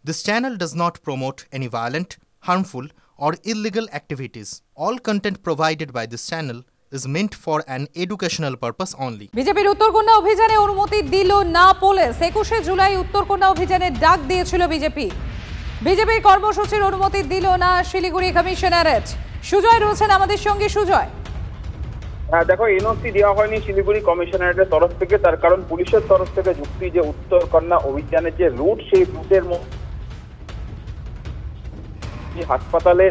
This channel does not promote any violent, harmful, or illegal activities. All content provided by this channel is meant for an educational purpose only. বিজেপির উত্তরকন্যা অভিযানে অনুমতি দিল না police. 21শে July Uttarkanya অভিযানে ডাক দিয়েছিল BJP. বিজেপির কর্মসূচির অনুমতি দিল না শিলিগুড়ি কমিশনারেট। সুজয় রয়েছেন আমাদের সঙ্গে। সুজয়, দেখো, এনওসি দেওয়া হয়নি শিলিগুড়ি কমিশনারেটের তরফ থেকে, তার কারণ পুলিশের তরফ থেকে যুক্তি যে উত্তরকন্যা অভিযানের যে রুট, সেই রুটের হাসপাতালে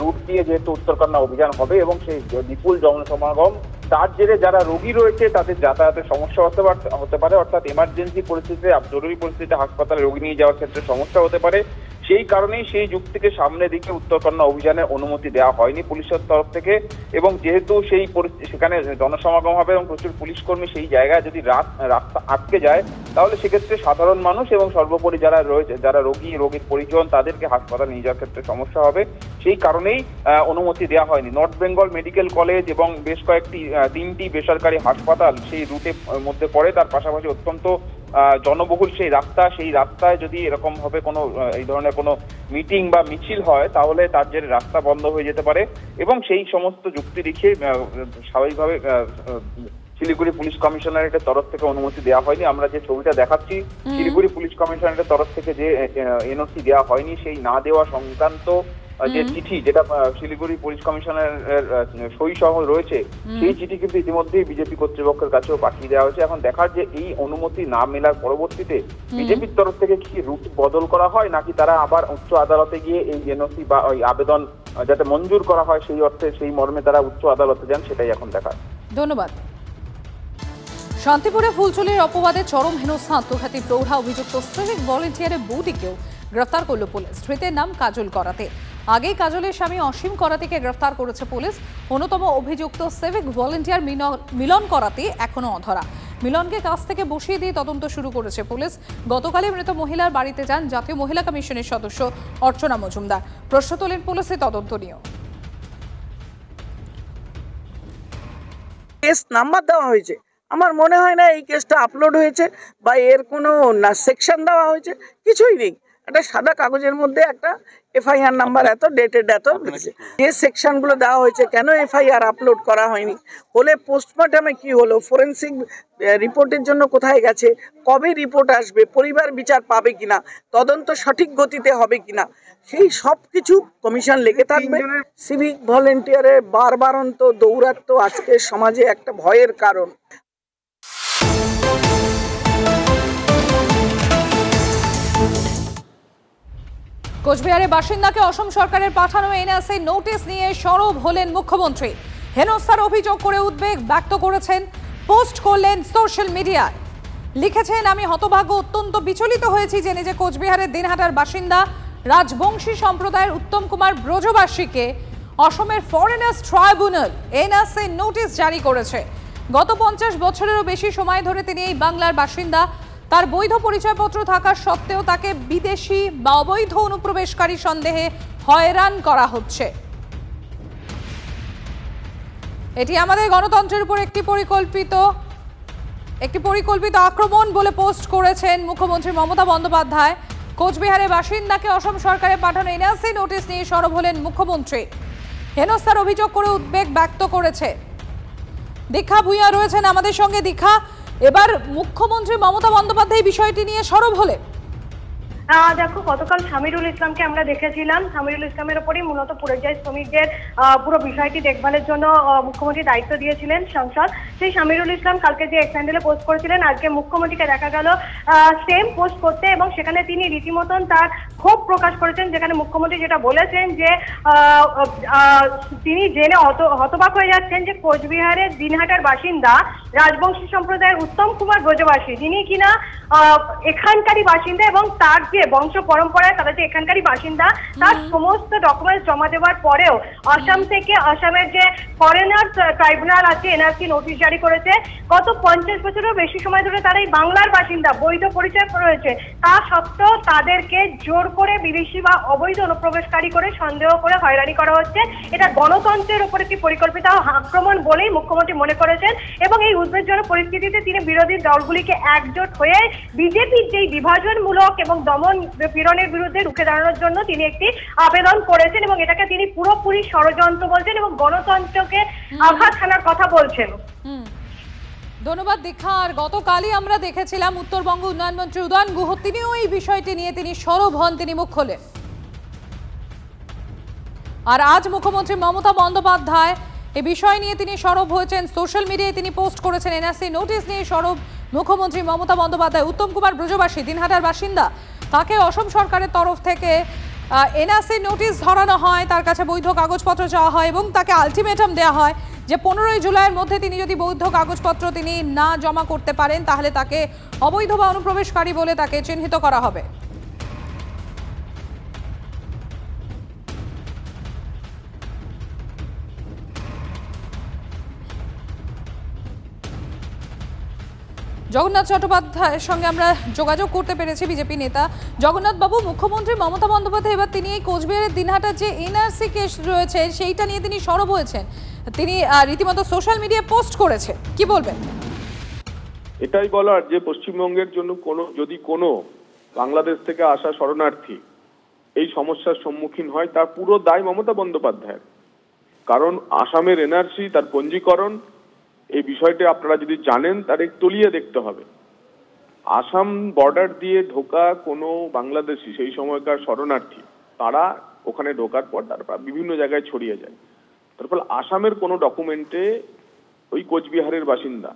রুট দিয়ে যেহেতু উত্তরকন্যা অভিযান হবে এবং সেই বিপুল জনসমাগম, তার জেরে যারা রোগী রয়েছে তাদের যাতায়াতের সমস্যা হতে পারে, অর্থাৎ এমার্জেন্সি পরিস্থিতিতে, জরুরি পরিস্থিতিতে হাসপাতালে রোগী নিয়ে যাওয়ার ক্ষেত্রে সমস্যা হতে পারে। সেই কারণেই সেই যুক্তিকে সামনে দিকে উত্তরকন্যা অভিযানের অনুমতি দেওয়া হয়নি পুলিশের তরফ থেকে। এবং যেহেতু সেই সেখানে জনসমাগম হবে এবং প্রচুর পুলিশ কর্মী, সেই জায়গায় যদি রাস্তা আটকে যায় তাহলে সেক্ষেত্রে সাধারণ মানুষ এবং সর্বোপরি যারা রয়েছে, যারা রোগীর পরিজন, তাদেরকে হাসপাতাল নিয়ে যাওয়ার ক্ষেত্রে সমস্যা হবে। সেই কারণেই অনুমতি দেওয়া হয়নি। নর্থ বেঙ্গল মেডিকেল কলেজ এবং বেশ কয়েকটি 3টি বেসরকারি হাসপাতাল সেই রুটের মধ্যে পড়ে। তার পাশাপাশি অত্যন্ত জনবহুল সেই রাস্তায় যদি এরকম ভাবে কোনো এই ধরনের কোনো মিটিং বা মিছিল হয় তাহলে তার জেরে রাস্তা বন্ধ হয়ে যেতে পারে। এবং সেই সমস্ত যুক্তি রেখে স্বাভাবিকভাবে শিলিগুড়ি পুলিশ কমিশনারেটের তরফ থেকে অনুমতি দেওয়া হয়নি। আমরা যে ছবিটা দেখাচ্ছি, শিলিগুড়ি পুলিশ কমিশনারেটের তরফ থেকে যে এনওসি দেওয়া হয়নি, সেই না দেওয়া সংক্রান্ত যে চিঠি, যেটা শিলিগুড়ি পুলিশ কমিশনারের সই সহ রয়েছে, সেই চিঠি কিন্তু ইতিমধ্যেই বিজেপি কর্তৃপক্ষের কাছেও পাঠিয়ে দেওয়া হয়েছে। এখন দেখার যে এই অনুমতি না মেলার পরবর্তীতে বিজেপির তরফ থেকে কি রুট বদল করা হয়, নাকি তারা আবার উচ্চ আদালতে গিয়ে এই এনওসি বা ওই আবেদন যাতে মঞ্জুর করা হয় সেই অর্থে, সেই মর্মে তারা উচ্চ আদালতে যান, সেটাই এখন দেখার। ধন্যবাদ। শান্তিপুরে ফুলচুরির অপবাদে চরম হেনস্থা আত্মঘাতী প্রৌঢ়া অভিযুক্ত সিভিক ভলেন্টিয়ারের বৌদিকেও গ্রেফতার করল পুলিশ। ধৃতের নাম কাজল করাতে। আগেই কাজলের স্বামী অসীম করাতেকে গ্রেফতার করেছে পুলিশ। অন্যতম অভিযুক্ত সিভিক ভলেন্টিয়ার মিলন করাতে এখনো অধরা। মিলনকে কাছ থেকে বসিয়ে দিয়ে তদন্ত শুরু করেছে পুলিশ। গতকালই মৃত মহিলার বাড়িতে যান জাতীয় মহিলা কমিশনের সদস্য অর্চনা মজুমদার। প্রশ্ন তোলেন পুলিশের তদন্ত নিয়েও। কেস নাম্বার দেওয়া হয়েছে, আমার মনে হয় না এই কেসটা আপলোড হয়েছে বা এর কোনো সেকশন দেওয়া হয়েছে, কিছুই নেই। একটা সাদা কাগজের মধ্যে একটা এফআইআর নাম্বার এত, ডেটেড এত, যে সেকশনগুলো দেওয়া হয়েছে, কেন এফআইআর আপলোড করা হয়নি, হলে পোস্টমর্টমে কি হলো, ফরেন্সিক রিপোর্টের জন্য কোথায় গেছে, কবে রিপোর্ট আসবে, পরিবার বিচার পাবে কিনা, তদন্ত সঠিক গতিতে হবে কিনা, সেই সব কিছু কমিশন লেগে থাকবে। সিভিক ভলেন্টিয়ারের বারবারন্ত দৌরাত্ম্য আজকের সমাজে একটা ভয়ের কারণ। কোচবিহারের বাসিন্দাকে অসম সরকারের পাঠানো এনআরসি নোটিশ নিয়ে সরব হলেন মুখ্যমন্ত্রী। হেনস্থার অভিযোগ করে উদ্বেগ ব্যক্ত করেছেন, পোস্ট করলেন সোশ্যাল মিডিয়ায়। লিখেছেন, আমি হতভাগ্য, অত্যন্ত বিচলিত হয়েছি জেনে যে কোচবিহারের দিনহাটার বাসিন্দা রাজবংশী সম্প্রদায়ের উত্তম কুমার ব্রজবাসীকে অসমের ফরেনার্স ট্রাইব্যুনাল এনআরসি নোটিশ জারি করেছে। গত 50 বছরেরও বেশি সময় ধরে তিনি এই বাংলার বাসিন্দা। তার বৈধ পরিচয়পত্র থাকা সত্ত্বেও তাকে বিদেশি বা অবৈধ অনুপ্রবেশকারী সন্দেহে হয়রান করা হচ্ছে। এটি আমাদের গণতন্ত্রের উপর একটি পরিকল্পিত আক্রমণ বলে পোস্ট করেছেন মুখ্যমন্ত্রী মমতা বন্দ্যোপাধ্যায়। কোচবিহারের বাসিন্দাকে অসম সরকারের পাঠানো এনআরসি নোটিশ নিয়ে সরব হলেন মুখ্যমন্ত্রী। হেনস্থার অভিযোগ করে উদ্বেগ ব্যক্ত করেছে। দীক্ষা ভূঁইয়া রয়েছেন আমাদের সঙ্গে। দীক্ষা, এবার মুখ্যমন্ত্রী মমতা বন্দ্যোপাধ্যায় বিষয়টি নিয়ে সরব হলে। দেখো, গতকাল সামিরুল ইসলামকে আমরা দেখেছিলাম। সামিরুল ইসলামের ওপরই মূলত পরিযায়ী শ্রমিকদের পুরো বিষয়টি দেখভালের জন্য মুখ্যমন্ত্রী দায়িত্ব দিয়েছিলেন সংসদ। সেই সামিরুল ইসলাম কালকে যে এক্স হ্যান্ডেলে পোস্ট করেছিলেন, আজকে মুখ্যমন্ত্রীকে দেখা গেল সেম পোস্ট করতে, এবং সেখানে তিনি রীতিমতন তার ক্ষোভ প্রকাশ করেছেন। যেখানে মুখ্যমন্ত্রী যেটা বলেছেন যে তিনি জেনে হতবাক হয়ে যাচ্ছেন যে কোচবিহারের দিনহাটার বাসিন্দা রাজবংশী সম্প্রদায়ের উত্তম কুমার ব্রজবাসী, যিনি কিনা এখানকারই বাসিন্দা এবং তার যে বংশ পরম্পরায় তারা যে এখানকারই বাসিন্দা, তার সমস্ত ডকুমেন্টস জমা দেওয়ার পরেও আসাম থেকে, আসামের যে ফরেনার্স ট্রাইব্যুনাল আছে, এনআরসি নোটিশ জারি করেছে। গত 50 বছরেরও বেশি সময় ধরে তারা এই বাংলার বাসিন্দা, বৈধ পরিচয় রয়েছে, তা সত্ত্বেও তাদেরকে জোর করে বিদেশি বা অবৈধ অনুপ্রবেশকারী করে সন্দেহ করে হয়রানি করা হচ্ছে। এটা গণতন্ত্রের উপর একটি পরিকল্পিত আক্রমণ বলেই মুখ্যমন্ত্রী মনে করেছেন, এবং এই উদ্বেগজনক পরিস্থিতিতে তিনি বিরোধী দলগুলিকে একজোট হয়ে বিজেপির যেই বিভাজনমূলক এবং দমন দমন পীড়নের বিরুদ্ধে রুখে দাঁড়ানোর জন্য তিনি একটি আবেদন করেছেন এবং এটাকে তিনি পুরোপুরি ষড়যন্ত্র বলছেন এবং গণতন্ত্রকে আঘাত হানার কথা বলছেন। ধন্যবাদ দীক্ষা। আর গতকালই আমরা দেখেছিলাম উত্তরবঙ্গ উন্নয়ন মন্ত্রী উদয়ন গুহ তিনিও এই বিষয়টি নিয়ে তিনি সরব হন, তিনি মুখ খোলেন। আর আজ মুখ্যমন্ত্রী মমতা বন্দ্যোপাধ্যায় এই বিষয় নিয়ে তিনি সরব হয়েছেন, সোশ্যাল মিডিয়ায় তিনি পোস্ট করেছেন। এনআরসি নোটিশ নিয়ে সরব মুখ্যমন্ত্রী মমতা বন্দ্যোপাধ্যায়। উত্তম কুমার ব্রজবাসী, দিনহাটার বাসিন্দা, তাকে অসম সরকারের তরফ থেকে এনআরসি নোটিশ ধরানো হয়, তার কাছে বৈধ কাগজপত্র চাওয়া হয় এবং তাকে আলটিমেটাম দেওয়া হয় যে 15ই জুলাইয়ের মধ্যে তিনি যদি বৈধ কাগজপত্র তিনি না জমা করতে পারেন তাহলে তাকে অবৈধ বা অনুপ্রবেশকারী বলে তাকে চিহ্নিত করা হবে। জগন্নাথ চট্টোপাধ্যায়ের সঙ্গে আমরা যোগাযোগ করতে পেরেছি, বিজেপি নেতা। জগন্নাথ বাবু, মুখ্যমন্ত্রী মমতা বন্দ্যোপাধ্যায় এবার তিনি এই কোচবিহারের দিনহাটার যে এনআরসি কেস রয়েছে সেইটা নিয়ে তিনি সরব হয়েছেন, তিনি রীতিমতো সোশ্যাল মিডিয়ায় পোস্ট করেছে, কি বলবেন? এটাই বলার যে পশ্চিমবঙ্গের জন্য যদি কোনো বাংলাদেশ থেকে আসা শরণার্থী এই সমস্যার সম্মুখীন হয় তার পুরো দায় মমতা বন্দ্যোপাধ্যায়ের। কারণ আসামের এনআরসি, তার পঞ্জীকরণ, এই বিষয়টা আপনারা যদি জানেন তার তলিয়ে দেখতে হবে। আসাম বর্ডার দিয়ে ঢোকা কোনো বাংলাদেশি সেই সময়কার শরণার্থী তারা ওখানে ঢোকার পর তারপর বিভিন্ন জায়গায় ছড়িয়ে যায়। তার ফলে আসামের কোনো ডকুমেন্টে ওই কোচবিহারের বাসিন্দা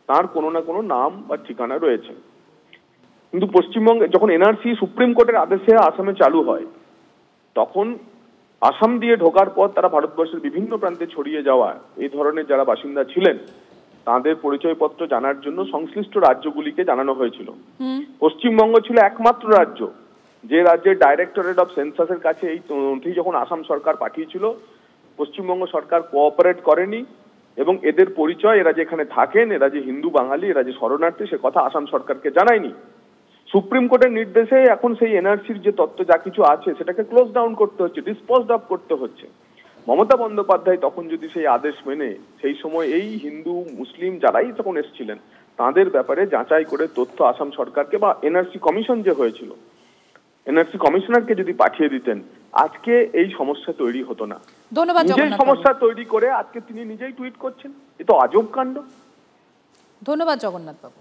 তার কোনো না কোনো নাম বা ঠিকানা রয়েছে। কিন্তু পশ্চিমবঙ্গে যখন এনআরসি সুপ্রিম কোর্টের আদেশে আসামে চালু হয় তখন আসাম দিয়ে ঢোকার পর তারা ভারতবর্ষের বিভিন্ন প্রান্তে ছড়িয়ে যাওয়া এই ধরনের যারা বাসিন্দা ছিলেন তাদের পরিচয়পত্র জানার জন্য সংশ্লিষ্ট রাজ্যগুলিকে জানানো হয়েছিল। পশ্চিমবঙ্গ ছিল একমাত্র রাজ্য যে রাজ্যের ডাইরেক্টরেট অফ সেন্সাসের কাছে এই নথি যখন আসাম সরকার পাঠিয়েছিল, পশ্চিমবঙ্গ সরকার কোঅপারেট করেনি এবং এদের পরিচয়, এরা যে এখানে থাকেন, এরা যে হিন্দু বাঙালি, এরা যে শরণার্থী, সে কথা আসাম সরকারকে জানায়নি। সুপ্রিম কোর্টের নির্দেশে এখন সেই এনআরসির যে তত্ত্ব যা কিছু আছে সেটাকে ক্লোজ ডাউন করতে হচ্ছে, ডিসপোজড অফ করতে হচ্ছে। মমতা বন্দ্যোপাধ্যায় তখন যদি সেই আদেশ মেনে সেই সময় এই হিন্দু মুসলিম যারাই তখন এসেছিলেন তাদের ব্যাপারে যাচাই করে তথ্য আসাম সরকারকে বা এনআরসি কমিশন যে হয়েছিল এনআরসি কমিশনারকে যদি পাঠিয়ে দিতেন আজকে এই সমস্যা তৈরি হতো না। ধন্যবাদ। নিজেই সমস্যা তৈরি করে আজকে তিনি নিজেই টুইট করছেন, এ তো আজব কাণ্ড। ধন্যবাদ জগন্নাথ বাবু।